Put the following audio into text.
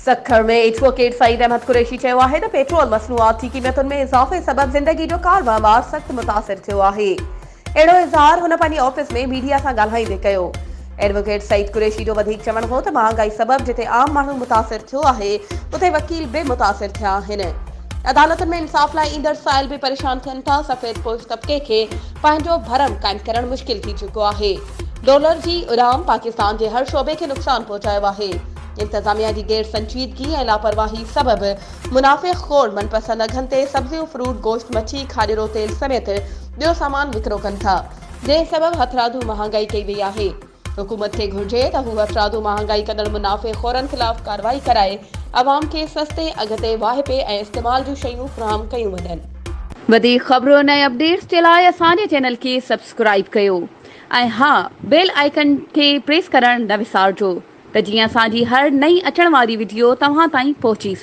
सखर में एडवोकेट सईद अहमद कुरैशी चयो आहे त पेट्रोल मसनूआती क़ीमतुनि में इज़ाफ़े सबबि ज़िंदगी जो कारवार सख़्त मुतासिर थियो आहे। अहिड़ो इज़हार हुन पंहिंजी ऑफिस में मीडिया सां ॻाल्हाईंदे कयो। एडवोकेट सईद कुरैशी जो वधीक चवणु हो त महांगाई सबबि जिते आम माण्हू मुतासिर थियो आहे उते वकील बि मुतासिर थिया आहिनि। अदालतुनि में इंसाफ़ लाइ ईंदड़ साइल बि परेशान थियनि था। सफ़ेद पोश तबिके खे पंहिंजो भरम क़ाइमु करणु मुश्किल थी चुको आहे। डॉलर जी उॾाम पाकिस्तान जे हर शोबे खे नुक़सान पहुचायो आहे। इंतज़ामिया जी गैर संजीदगी ऐं लापरवाही सबबि मुनाफ़िक़ खोड़ मनपसंद अघनि ते सब्जियूं, फ्रूट, गोश्त, मच्छी, खाजरो तेल समेत ॿियो सामान विकिरो कनि था, जंहिं सबबि हथरादू महांगाई कई वई आहे। हुकूमत खे घुर्जे त हू हथरादू महांगाई कंदड़ मुनाफ़िक़ खोरनि ख़िलाफ़ कार्रवाई कराए अवाम खे सस्ते अघ ते वाहिपे ऐं इस्तेमाल जूं शयूं फ़राहम कयूं वञनि। वधीक ख़बरुनि ऐं अपडेट्स जे लाइ असांजे चैनल खे सब्सक्राइब कयो ऐं हा, बेल आइकन खे प्रेस करणु न विसारिजो त जीअं असांजी हर नई अचण वारी वीडियो तव्हां ताईं पहुची सघे।